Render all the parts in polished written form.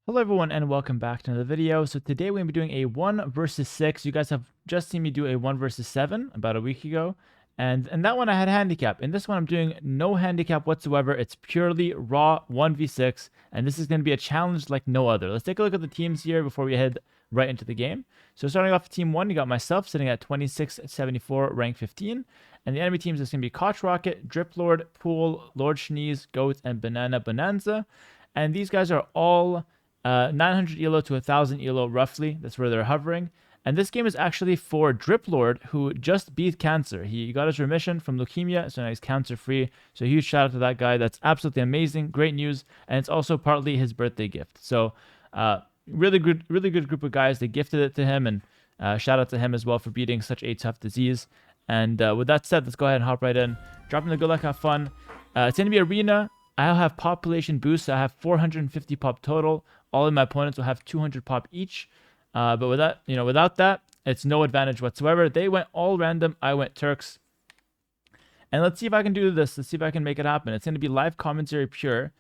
Hello everyone and welcome back to another video. So today we're going to be doing a 1 versus 6. You guys have just seen me do a 1 versus 7 about a week ago. And that one I had handicap. In this one I'm doing no handicap whatsoever. It's purely raw 1v6. And this is going to be a challenge like no other. Let's take a look at the teams here before we head right into the game. So starting off with team 1, you got myself sitting at 2674, rank 15. And the enemy teams is going to be Koch Rocket, Drip Lord, Pool, Lord Schneeze, Goat, and Banana Bonanza. And these guys are all 900 elo to 1000 elo roughly. That's where they're hovering. And this game is actually for Drip Lord, who just beat cancer. He got his remission from leukemia, so now he's cancer free. So huge shout out to that guy. That's absolutely amazing. Great news. And it's also partly his birthday gift. So really good group of guys. They gifted it to him, and shout out to him as well for beating such a tough disease. And with that said, let's go ahead and hop right in. Drop in the good luck, have fun. It's going to be arena. I'll have population boost. So I have 450 pop total. All of my opponents will have 200 pop each. But without that, it's no advantage whatsoever. They went all random. I went Turks. And let's see if I can do this. Let's see if I can make it happen. It's going to be live commentary pure.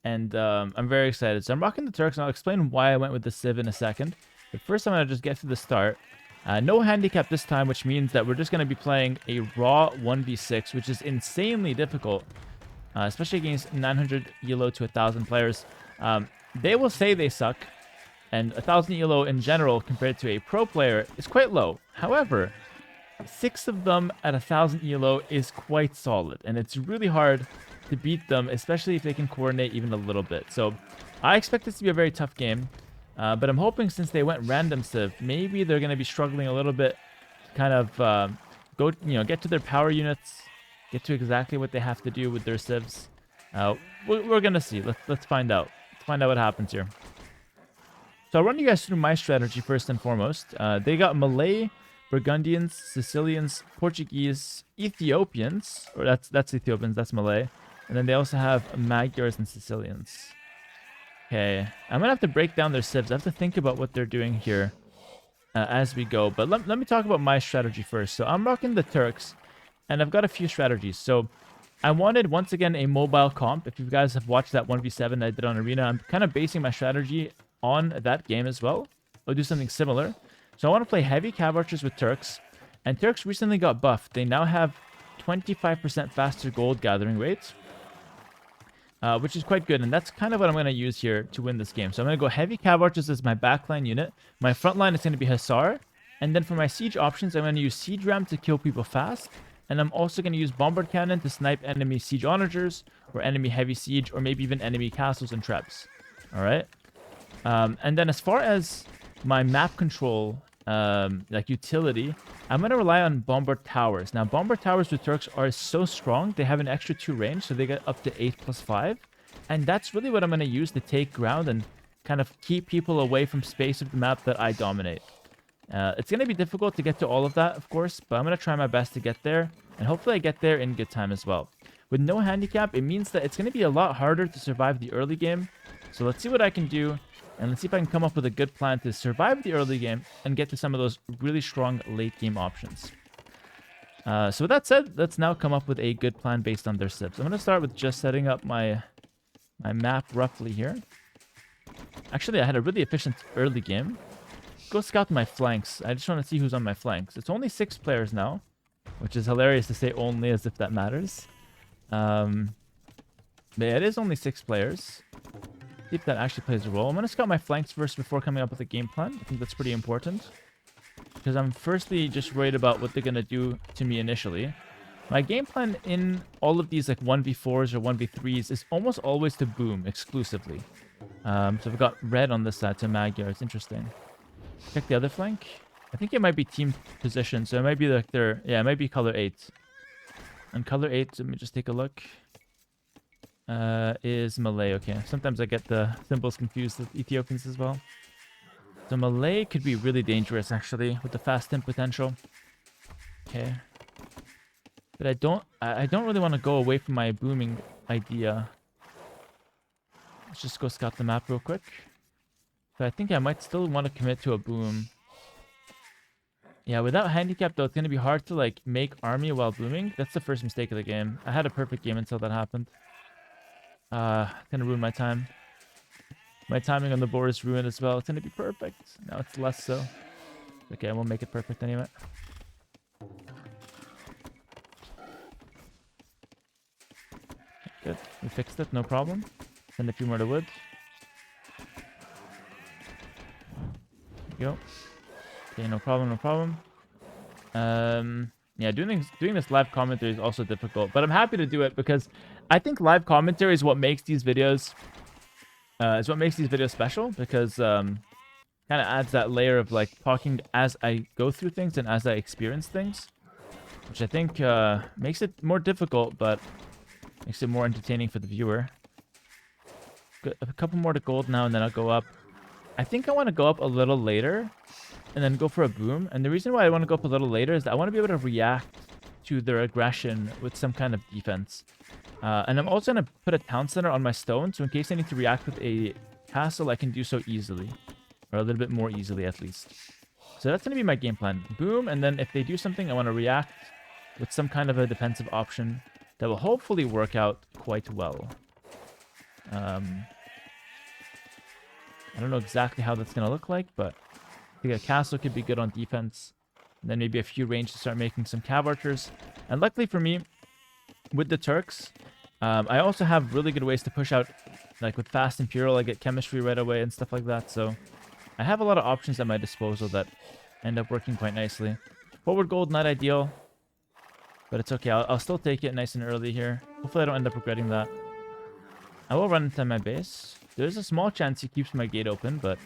And I'm very excited. So I'm rocking the Turks, and I'll explain why I went with the Civ in a second. But first, I'm going to just get through the start. No handicap this time, which means that we're just going to be playing a raw 1v6, which is insanely difficult. Especially against 900 elo to 1000 players. They will say they suck, and 1000 elo in general compared to a pro player is quite low. However, 6 of them at 1000 elo is quite solid, and it's really hard to beat them, especially if they can coordinate even a little bit. So I expect this to be a very tough game, but I'm hoping since they went random civ, maybe they're going to be struggling a little bit, kind of get to their power units, get to exactly what they have to do with their civs. We're going to see. Let's find out. Find out what happens here. So I'll run you guys through my strategy first and foremost. They got Malay, Burgundians, Sicilians, Portuguese, Ethiopians, or that's Ethiopians, that's Malay. And then they also have Magyars and Sicilians. Okay, I'm gonna have to break down their civs. I have to think about what they're doing here as we go. But let me talk about my strategy first. So I'm rocking the Turks, and I've got a few strategies. So I wanted, once again, a mobile comp. If you guys have watched that 1v7 I did on Arena, I'm kind of basing my strategy on that game as well. I'll do something similar. So I want to play heavy cav archers with Turks. And Turks recently got buffed. They now have 25% faster gold gathering rates, which is quite good. And that's kind of what I'm going to use here to win this game. So I'm going to go heavy cav archers as my backline unit. My front line is going to be Hussar. And then for my siege options, I'm going to use siege ram to kill people fast. And I'm also going to use Bombard Cannon to snipe enemy siege onagers, or enemy heavy siege, or maybe even enemy castles and traps. Alright? And then as far as my map control, like utility, I'm going to rely on Bombard Towers. Now, Bombard Towers with Turks are so strong, they have an extra 2 range, so they get up to 8+5. And that's really what I'm going to use to take ground and kind of keep people away from space of the map that I dominate. It's going to be difficult to get to all of that, of course, but I'm going to try my best to get there, and hopefully I get there in good time as well. With no handicap, it means that it's going to be a lot harder to survive the early game, so let's see what I can do, and let's see if I can come up with a good plan to survive the early game and get to some of those really strong late game options. So with that said, let's now come up with a good plan based on their civs. I'm going to start with just setting up my map roughly here. Actually, I had a really efficient early game. Go scout my flanks. I just want to see who's on my flanks. It's only 6 players now, which is hilarious to say only as if that matters. But yeah, it is only 6 players. See if that actually plays a role. I'm going to scout my flanks first before coming up with a game plan. I think that's pretty important, because I'm firstly just worried about what they're going to do to me initially. My game plan in all of these like 1v4s or 1v3s is almost always to boom exclusively. So I've got red on this side to Magyar. It's interesting. Check the other flank. I think it might be team position, so it might be like their... Yeah, it might be color 8. And color 8, let me just take a look, is Malay. Okay, sometimes I get the symbols confused with Ethiopians as well. So Malay could be really dangerous, actually, with the fast in potential. Okay. But I don't really want to go away from my booming idea. Let's just go scout the map real quick. But I think I might still want to commit to a boom. Yeah, without handicap, though, it's going to be hard to, like, make army while booming. That's the first mistake of the game. I had a perfect game until that happened. Gonna ruin my time. My timing on the board is ruined as well. It's going to be perfect. Now it's less so. Okay, we'll make it perfect anyway. Good. We fixed it. No problem. Send a few more to wood. There we go. Okay, no problem. No problem. Yeah, doing this live commentary is also difficult, but I'm happy to do it because I think live commentary is what makes these videos special, because kind of adds that layer of like talking as I go through things and as I experience things, which I think makes it more difficult, but makes it more entertaining for the viewer. A couple more to gold now, and then I'll go up. I think I want to go up a little later and then go for a boom. And the reason why I want to go up a little later is that I want to be able to react to their aggression with some kind of defense. And I'm also going to put a town center on my stone, so in case I need to react with a castle, I can do so easily. Or a little bit more easily, at least. So that's going to be my game plan. Boom, and then if they do something, I want to react with some kind of a defensive option that will hopefully work out quite well. I don't know exactly how that's going to look like, but I think a castle could be good on defense. And then maybe a few range to start making some cav archers. And luckily for me, with the Turks, I also have really good ways to push out. Like with fast imperial, I get chemistry right away and stuff like that. So I have a lot of options at my disposal that end up working quite nicely. Forward gold, not ideal, but it's okay. I'll still take it nice and early here. Hopefully I don't end up regretting that. I will run into my base. There's a small chance he keeps my gate open, but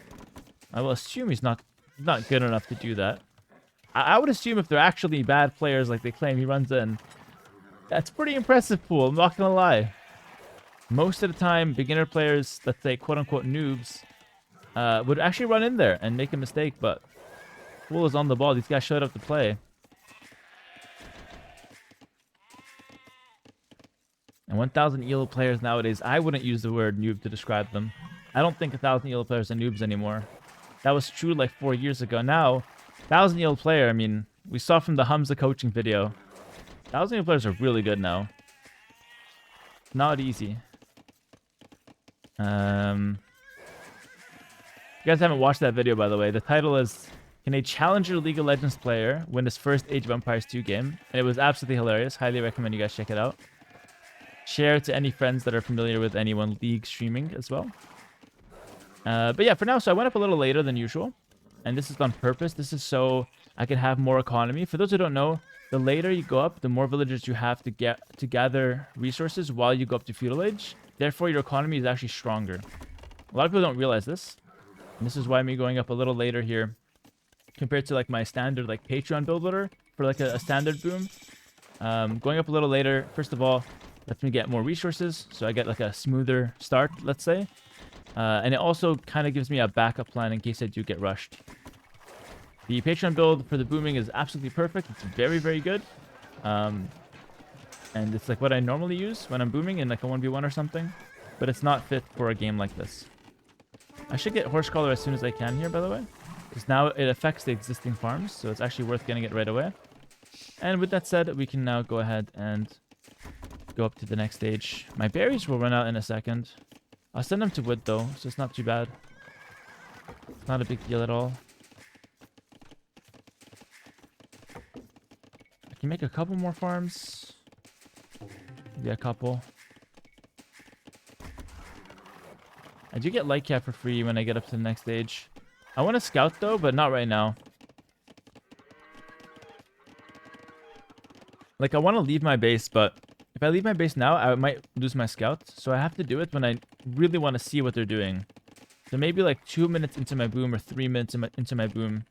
I will assume he's not good enough to do that. I would assume if they're actually bad players like they claim, he runs in. That's pretty impressive, pool. I'm not gonna lie. Most of the time, beginner players, let's say quote-unquote noobs, would actually run in there and make a mistake, but Fool is on the ball. These guys showed up to play. And 1,000 ELO players nowadays, I wouldn't use the word noob to describe them. I don't think 1,000 ELO players are noobs anymore. That was true like 4 years ago. Now, 1,000 ELO player, I mean, we saw from the Hamza coaching video. 1,000 ELO players are really good now. Not easy. You guys haven't watched that video, by the way. The title is, Can a Challenger League of Legends player win his first Age of Empires 2 game? And it was absolutely hilarious. Highly recommend you guys check it out. Share it to any friends that are familiar with anyone League streaming as well. But yeah, for now, so I went up a little later than usual. And this is on purpose. This is so I can have more economy. For those who don't know, the later you go up, the more villagers you have to gather resources while you go up to feudal age. Therefore, your economy is actually stronger. A lot of people don't realize this. And this is why me going up a little later here, compared to like my standard like Patreon build order for like a standard boom. Going up a little later, first of all, lets me get more resources. So I get like a smoother start, let's say. And it also kind of gives me a backup plan in case I do get rushed. The Patreon build for the booming is absolutely perfect. It's very, very good. And it's like what I normally use when I'm booming in like a 1v1 or something. But it's not fit for a game like this. I should get Horse Collar as soon as I can here, by the way. Because now it affects the existing farms. So it's actually worth getting it right away. And with that said, we can now go ahead and go up to the next stage. My berries will run out in a second. I'll send them to wood though, so it's not too bad. It's not a big deal at all. I can make a couple more farms. Maybe a couple. I do get light cap for free when I get up to the next stage. I want to scout though, but not right now. Like I want to leave my base, but if I leave my base now, I might lose my scout. So I have to do it when I really want to see what they're doing. So maybe like 2 minutes into my boom or 3 minutes into my boom,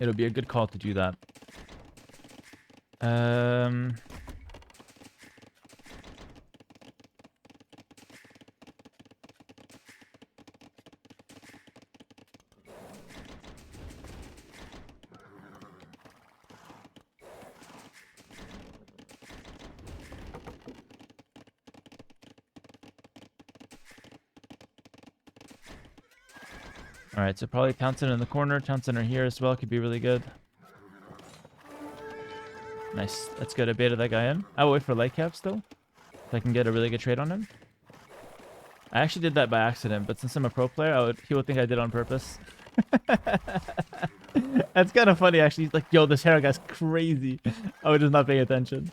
it'll be a good call to do that. Alright, so probably Town Center in the corner. Town Center here as well could be really good. Nice. That's good. I baited that guy in. I will wait for light cap still. If I can get a really good trade on him. I actually did that by accident, but since I'm a pro player, he would think I did it on purpose. That's kind of funny, actually. He's like, yo, this Hera guy's crazy. I was just not paying attention.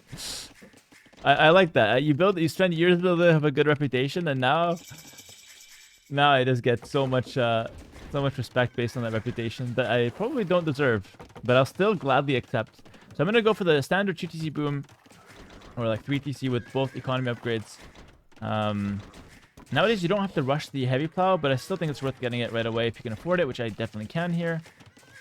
I like that. You spend years building to have a good reputation, and now I just get so much respect based on that reputation that I probably don't deserve, but I'll still gladly accept. So I'm gonna go for the standard 2TC boom, or like 3TC with both economy upgrades. Nowadays you don't have to rush the heavy plow, but I still think it's worth getting it right away if you can afford it, which I definitely can here.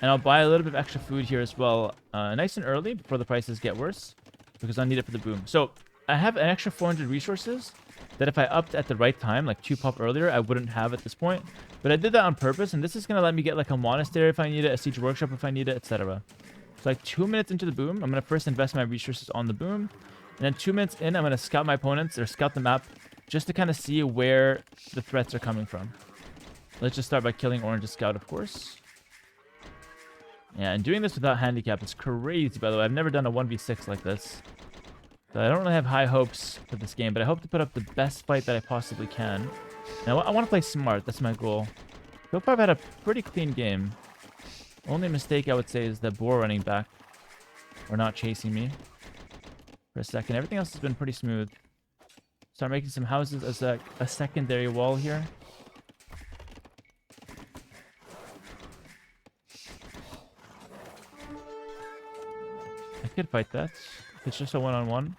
And I'll buy a little bit of extra food here as well, nice and early before the prices get worse, because I'll need it for the boom. So I have an extra 400 resources that if I upped at the right time, like 2 pop earlier, I wouldn't have at this point. But I did that on purpose, and this is going to let me get like a monastery if I need it, a siege workshop if I need it, etc. So like 2 minutes into the boom, I'm going to first invest my resources on the boom. And then 2 minutes in, I'm going to scout my opponents, or scout the map, just to kind of see where the threats are coming from. Let's just start by killing Orange's scout, of course. Yeah, and doing this without handicap is crazy, by the way. I've never done a 1v6 like this. So I don't really have high hopes for this game, but I hope to put up the best fight that I possibly can. And I want to play smart. That's my goal. So far, I've had a pretty clean game. Only mistake I would say is the boar running back, or not chasing me for a second. Everything else has been pretty smooth. Start making some houses as a secondary wall here. I could fight that. It's just a one-on-one.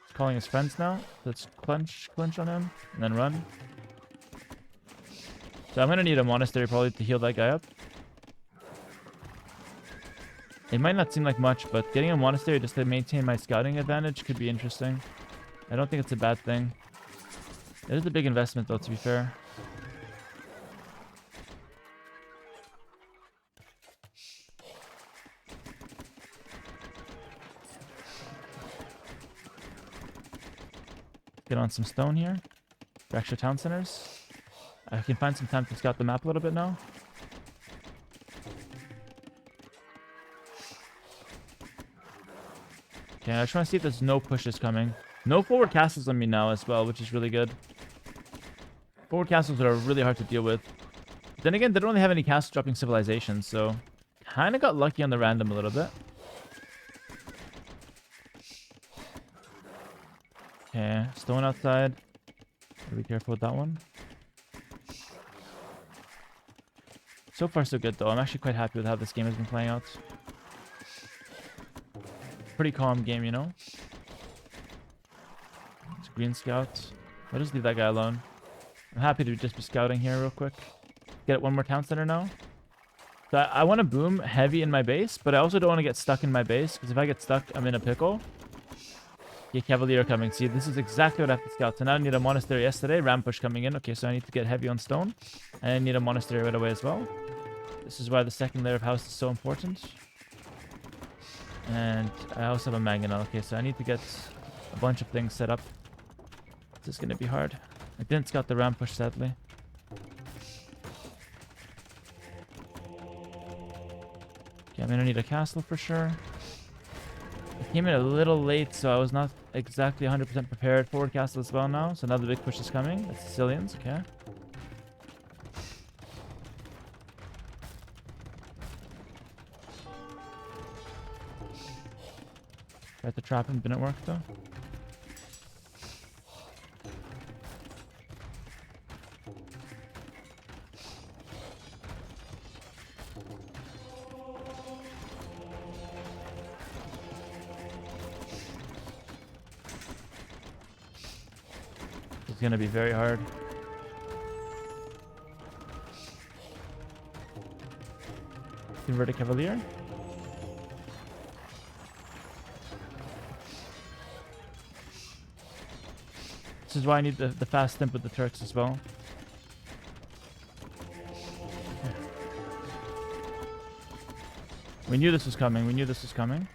He's calling his friends now. Let's clinch on him and then run. So I'm gonna need a monastery probably to heal that guy up. It might not seem like much, but getting a monastery just to maintain my scouting advantage could be interesting. I don't think it's a bad thing. It is a big investment though, to be fair. Get on some stone here for extra town centers. I can find some time to scout the map a little bit now. Okay, I just want to see if there's no pushes coming. No forward castles on me now as well, which is really good. Forward castles are really hard to deal with. But then again, they don't really have any castle dropping civilizations, so kind of got lucky on the random a little bit. Okay, stone outside. Be careful with that one. So far, so good, though. I'm actually quite happy with how this game has been playing out. Pretty calm game, you know? It's green scout. I'll just leave that guy alone. I'm happy to just be scouting here real quick. Get one more town center now. So I want to boom heavy in my base, but I also don't want to get stuck in my base, because if I get stuck, I'm in a pickle. Yeah, Cavalier coming. See, this is exactly what I have to scout. So now I need a monastery yesterday. Ram push coming in. Okay, so I need to get heavy on stone. And I need a monastery right away as well. This is why the second layer of house is so important. And I also have a mangonel. Okay, so I need to get a bunch of things set up. This is going to be hard. I didn't scout the ram push, sadly. Okay, I'm going to need a castle for sure. I came in a little late, so I was not exactly 100% prepared. Forward castle as well now. So now the big push is coming. That's Sicilians, okay. Tried to trap him, didn't work though. It's gonna be very hard. Inverted Cavalier. This is why I need the fast stimp with the Turks as well. We knew this was coming. We knew this was coming.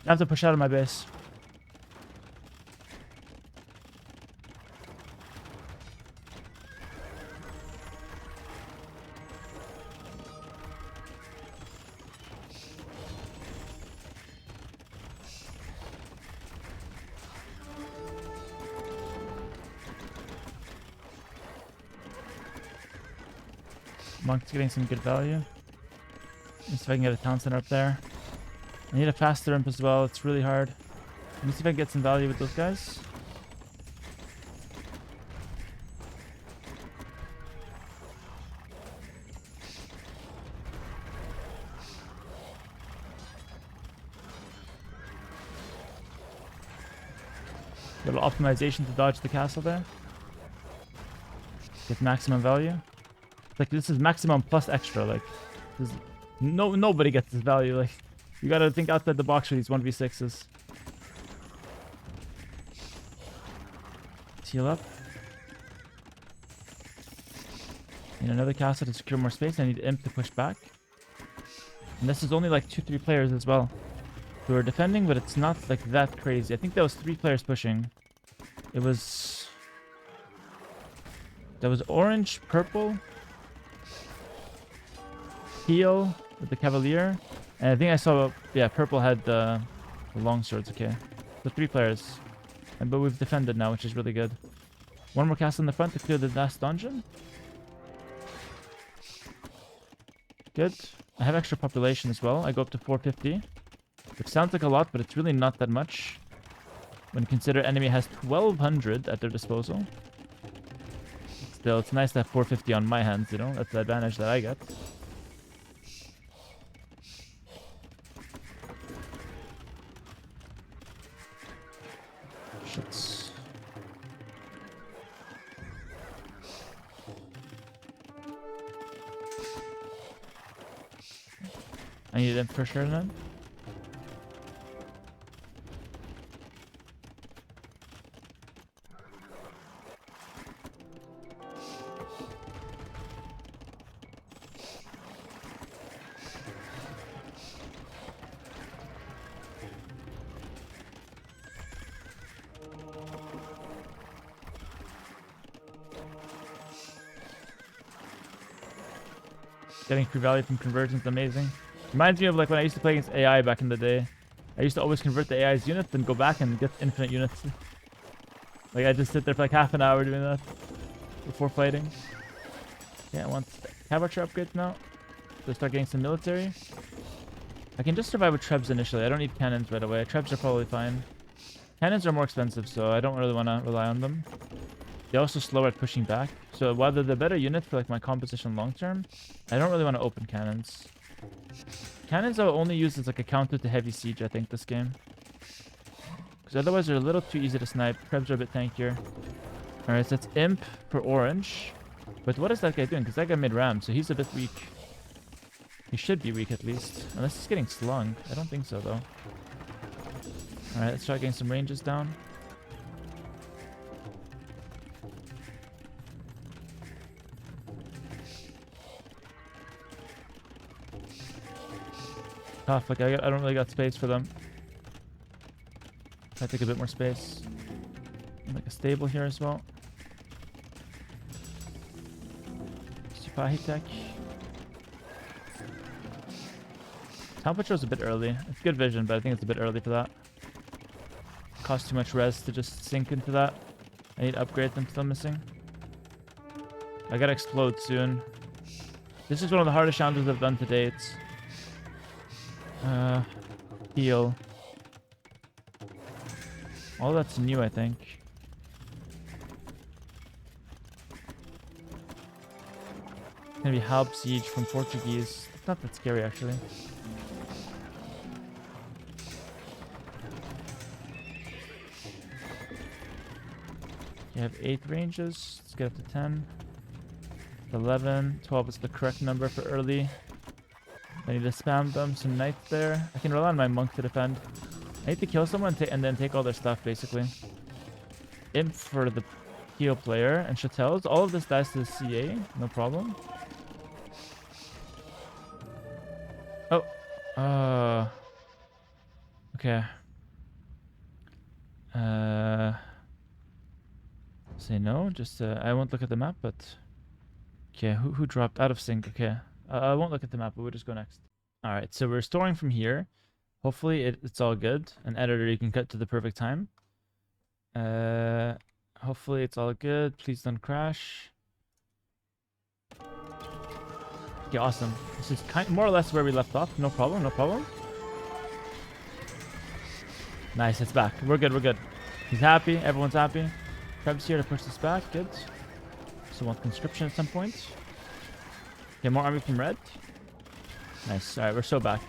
I have to push out of my base. Monk's getting some good value. Let me see if I can get a town center up there. I need a faster imp as well. It's really hard. Let me see if I can get some value with those guys. A little optimization to dodge the castle there. Get maximum value. Like, this is maximum plus extra. Like, nobody gets this value. Like, you gotta think outside the box for these 1v6s. Heal up. Need another castle to secure more space. I need imp to push back. And this is only like 2-3 players as well who are defending, but it's not like that crazy. I think that was 3 players pushing. It was... That was orange, purple, teal with the cavalier, and I think I saw, yeah, purple had the long swords. Okay, so 3 players, but we've defended now, which is really good. One more castle in the front to clear the last dungeon. Good. I have extra population as well. I go up to 450, which sounds like a lot, but it's really not that much when you consider enemy has 1200 at their disposal. Still, it's nice to have 450 on my hands, you know? That's the advantage that I get. Shit. I need it for sure then. Getting free value from conversions is amazing. Reminds me of like when I used to play against AI back in the day. I used to always convert the AI's units and go back and get infinite units. Like I just sit there for like half an hour doing that before fighting. Yeah, I want cavalry upgrades now. So start getting some military. I can just survive with trebs initially. I don't need cannons right away. Trebs are probably fine. Cannons are more expensive, so I don't really want to rely on them. They're also slower at pushing back. So while they're the better unit for like my composition long term, I don't really want to open cannons. Cannons I'll only use as like a counter to heavy siege, I think, this game. Because otherwise they're a little too easy to snipe. Krebs are a bit tankier. Alright, so that's imp for orange. But what is that guy doing? Because that guy made ram, so he's a bit weak. He should be weak at least. Unless he's getting slung. I don't think so though. Alright, let's start getting some ranges down. Tough, like I don't really got space for them. I take a bit more space. Like a stable here as well. Sipahi tech. Town patrol's a bit early. It's good vision, but I think it's a bit early for that. Costs too much res to just sink into that. I need upgrades I'm still missing. I gotta explode soon. This is one of the hardest challenges I've done to date. Heal. All that's new, I think. It's gonna be Halb Siege from Portuguese. It's not that scary, actually. You have 8 ranges. Let's get up to 10. 11. 12 is the correct number for early. I need to spam them some knights there. I can rely on my monk to defend. I need to kill someone and then take all their stuff, basically. Imp for the heal player and Chatels. All of this dies to the CA, no problem. Oh. Okay. Say no. Just I won't look at the map, but okay. Who dropped out of sync? Okay. I won't look at the map, but we'll just go next. All right. So we're storing from here. Hopefully it's all good. An editor you can cut to the perfect time. Hopefully it's all good. Please don't crash. Okay, awesome. This is more or less where we left off. No problem. No problem. Nice. It's back. We're good. We're good. He's happy. Everyone's happy. Krebs here to push this back. Good. So want conscription at some point. Okay, more army from red. Nice. Alright, we're so back.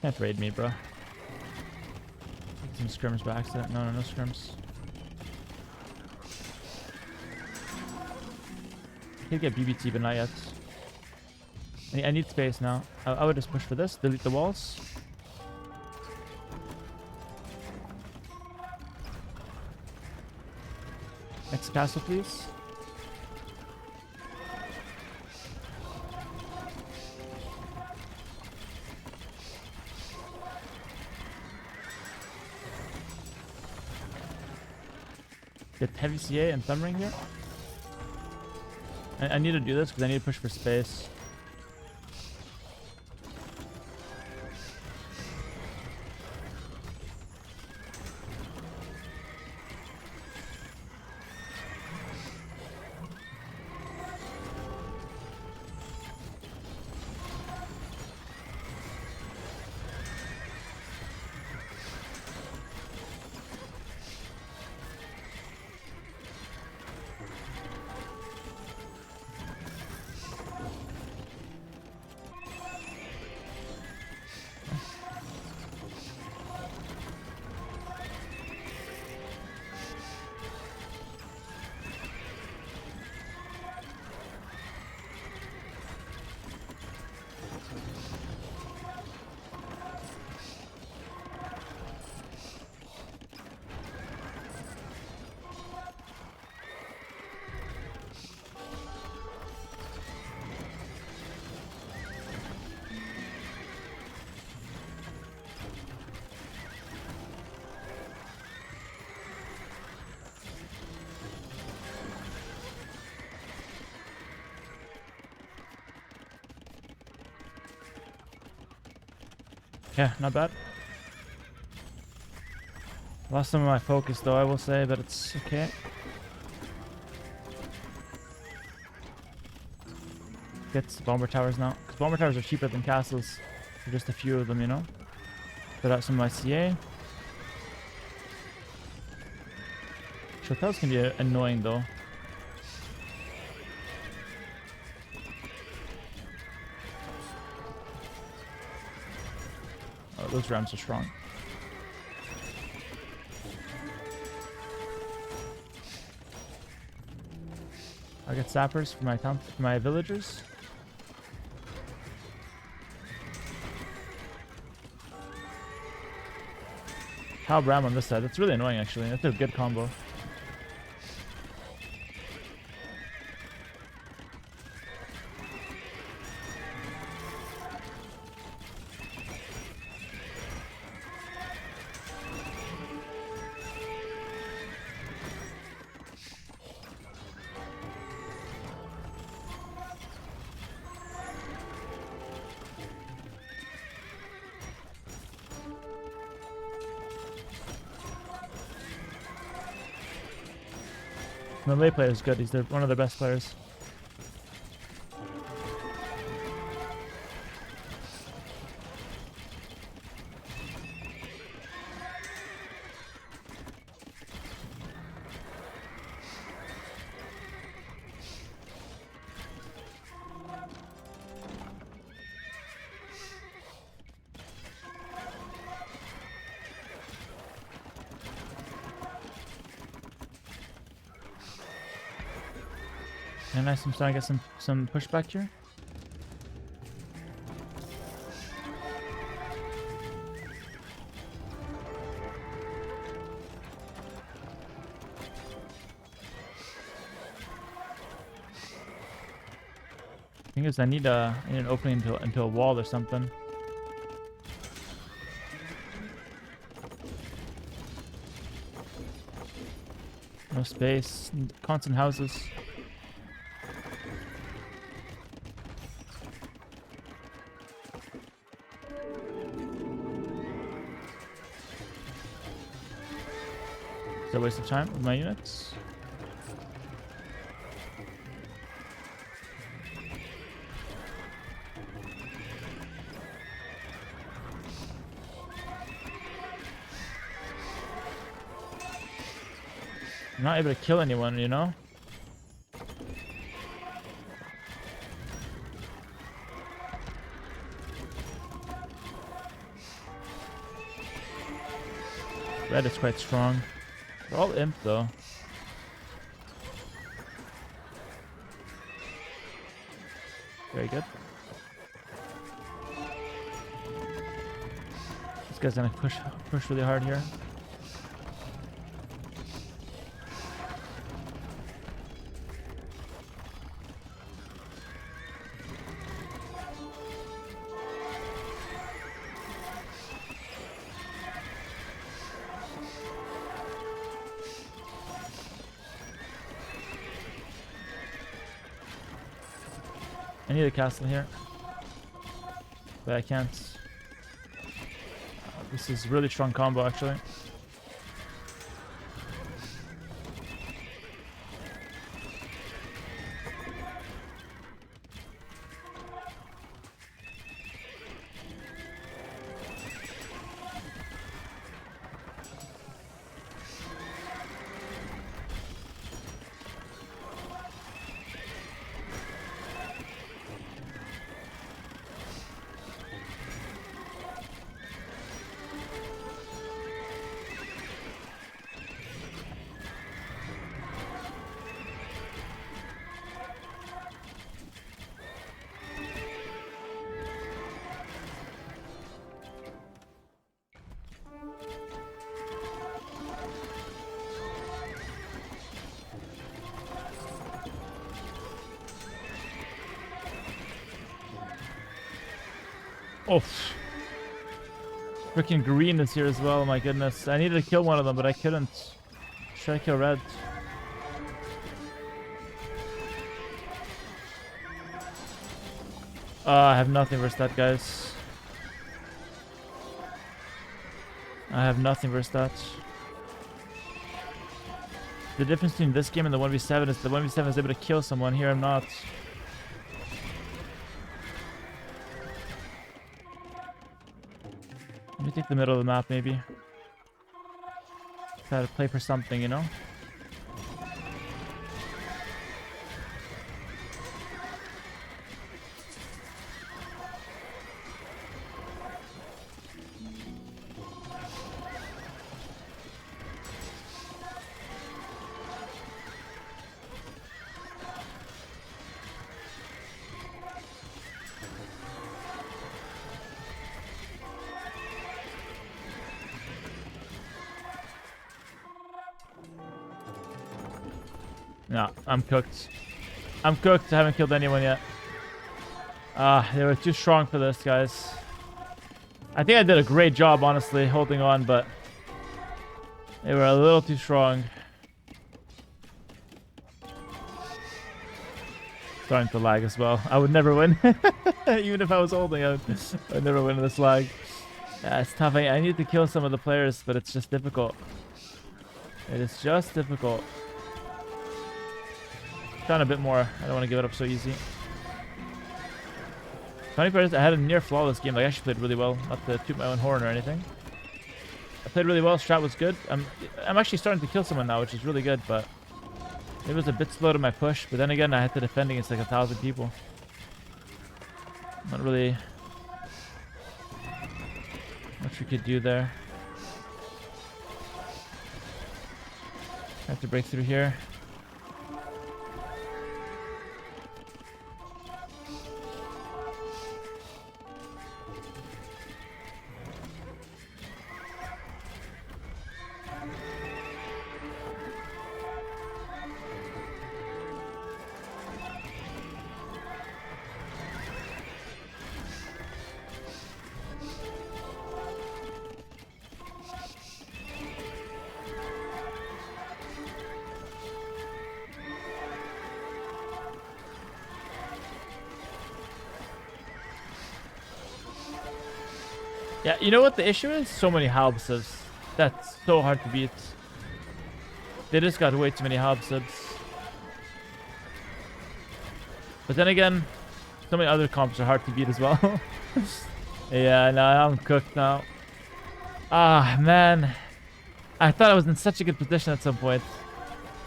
Can't raid me, bro. Some scrims by accident. No, no scrims. Could get BBT, but not yet. I need space now. I would just push for this. Delete the walls. Next castle, please. Get heavy CA and thumb ring here. I need to do this because I need to push for space. Yeah, not bad. Lost some of my focus though, I will say, but it's okay. Get bomber towers now, because bomber towers are cheaper than castles. For just a few of them, you know. Put out some of my CA. Hotels can be annoying though. Oh, those rams are strong. I get sappers for my villagers. How ram on this side? That's really annoying actually. That's a good combo. The melee player is good. He's one of the best players. And nice, I'm starting to get some pushback here. Thing is, I need an opening into a wall or something. No space. Constant houses. Is that a waste of time with my units? I'm not able to kill anyone, you know? Red is quite strong. They're all imp though. Very good. This guy's gonna push really hard here. I need a castle here, but I can't. This is really strong combo actually. Oh, freaking green is here as well. My goodness, I needed to kill one of them, but I couldn't. Try to kill red. I have nothing versus that, guys. I have nothing versus that. The difference between this game and the 1v7 is the 1v7 is able to kill someone. Here I'm not. Let me take the middle of the map, maybe. Try to play for something, you know? No, I'm cooked. I'm cooked. I haven't killed anyone yet. They were too strong for this, guys. I think I did a great job, honestly, holding on, but they were a little too strong. Starting to lag as well. I would never win. Even if I was holding, I'd never win this lag. Yeah, it's tough. I need to kill some of the players, but it's just difficult. It is just difficult. Trying a bit more. I don't want to give it up so easy. Funny part is I had a near flawless game. Like, I actually played really well. Not to toot my own horn or anything. I played really well. Strat was good. I'm actually starting to kill someone now, which is really good, but it was a bit slow to my push. But then again, I had to defend against like 1,000 people. Not really much we could do there. I have to break through here. Yeah, you know what the issue is? So many Halbsubs. That's so hard to beat. They just got way too many Halbsubs. But then again, so many other comps are hard to beat as well. Yeah, no, I'm cooked now. Ah, man. I thought I was in such a good position at some point.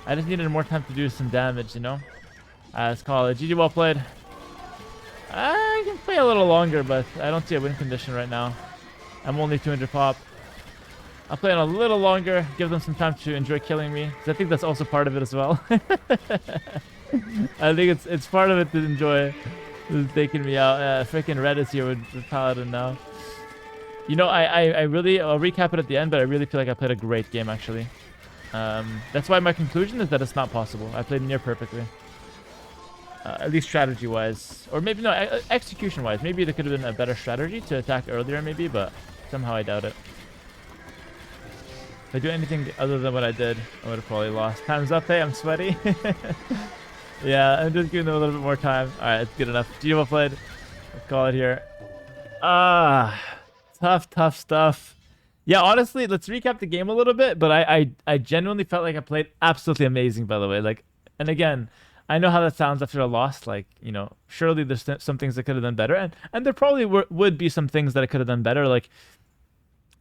I just needed more time to do some damage, you know? Let's call it. GG, well played. I can play a little longer, but I don't see a win condition right now. I'm only 200 pop. I'll play it a little longer, give them some time to enjoy killing me. 'Cause I think that's also part of it as well. I think it's part of it to enjoy taking me out. Freaking Red is here with Paladin now. You know, I'll recap it at the end, but I really feel like I played a great game, actually. That's why my conclusion is that it's not possible. I played near perfectly. At least strategy-wise. Or maybe, no, execution-wise. Maybe there could have been a better strategy to attack earlier, maybe, but somehow I doubt it. If I do anything other than what I did, I would have probably lost. Time's up, hey, I'm sweaty. Yeah, I'm just giving them a little bit more time. Alright, it's good enough. GG, well played. Let's call it here. Tough stuff. Yeah, honestly, let's recap the game a little bit, but I genuinely felt like I played absolutely amazing, by the way. Like, and again, I know how that sounds after a loss. Like, you know, surely there's some things I could have done better, and there probably would be some things that I could have done better. Like,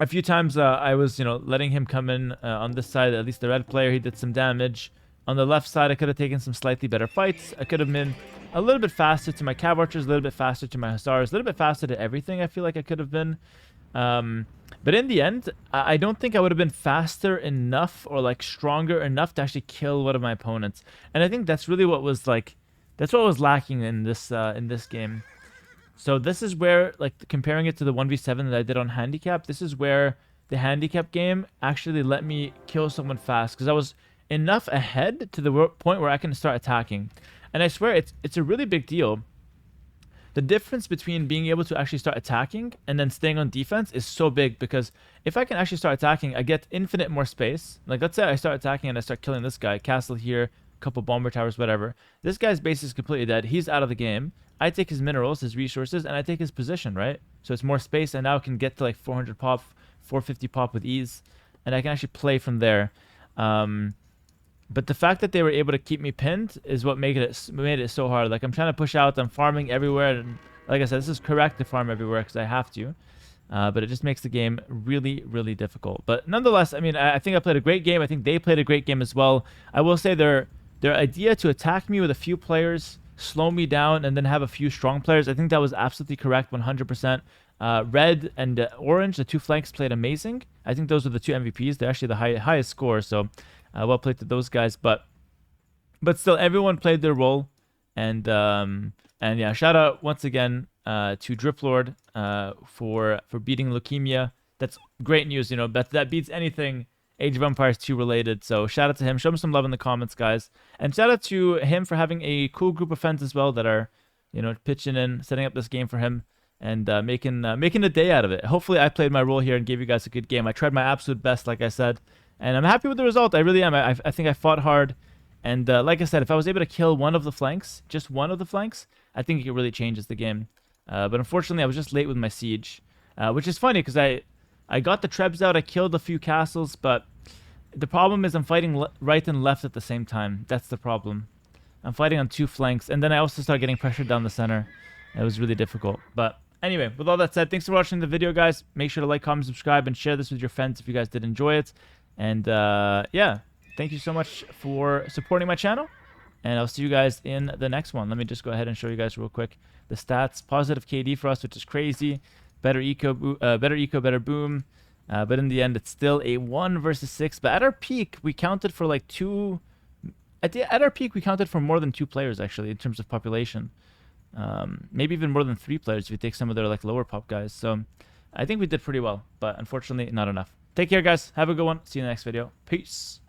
a few times I was, you know, letting him come in on this side, at least the red player, he did some damage. On the left side, I could have taken some slightly better fights. I could have been a little bit faster to my cav archers, a little bit faster to my hussars, a little bit faster to everything. I feel like I could have been. But in the end, I don't think I would have been faster enough or like stronger enough to actually kill one of my opponents. And I think that's really what was like, that's what was lacking in this game. So this is where, like, comparing it to the 1v7 that I did on handicap, this is where the handicap game actually let me kill someone fast, because I was enough ahead to the point where I can start attacking. And I swear it's a really big deal. The difference between being able to actually start attacking and then staying on defense is so big, because if I can actually start attacking, I get infinite more space. Like, let's say I start attacking and I start killing this guy, castle here, couple bomber towers, whatever. This guy's base is completely dead. He's out of the game. I take his minerals, his resources, and I take his position, right? So it's more space, and now I can get to like 400 pop, 450 pop with ease, and I can actually play from there. But the fact that they were able to keep me pinned is what made it so hard. Like, I'm trying to push out, I'm farming everywhere, and like I said, this is correct to farm everywhere because I have to. But it just makes the game really, really difficult. But nonetheless, I mean, I think I played a great game. I think they played a great game as well. I will say their idea to attack me with a few players, slow me down, and then have a few strong players, I think that was absolutely correct, 100%. Red and Orange, the two flanks, played amazing. I think those are the two MVPs. They're actually the highest score, so well played to those guys. But still, everyone played their role, and yeah, shout out once again to Driplord for beating leukemia. That's great news, you know. That beats anything Age of Empires 2 related. So shout out to him. Show him some love in the comments, guys. And shout out to him for having a cool group of friends as well that are, you know, pitching in, setting up this game for him, and making a day out of it. Hopefully I played my role here and gave you guys a good game. I tried my absolute best, like I said, and I'm happy with the result. I really am. I think I fought hard. And like I said, if I was able to kill one of the flanks, just one of the flanks, I think it really changes the game. But unfortunately, I was just late with my siege, which is funny because I got the trebs out, I killed a few castles, but the problem is I'm fighting right and left at the same time. That's the problem. I'm fighting on two flanks, and then I also start getting pressured down the center. It was really difficult. But anyway, with all that said, thanks for watching the video, guys. Make sure to like, comment, subscribe, and share this with your friends if you guys did enjoy it. And yeah, thank you so much for supporting my channel, and I'll see you guys in the next one. Let me just go ahead and show you guys real quick the stats. Positive KD for us, which is crazy. Better eco, better boom. But in the end, it's still a 1 versus 6. But at our peak, we counted for like two. At our peak, we counted for more than 2 players, actually, in terms of population. Maybe even more than 3 players if you take some of their like lower pop guys. So I think we did pretty well, but unfortunately, not enough. Take care, guys. Have a good one. See you in the next video. Peace.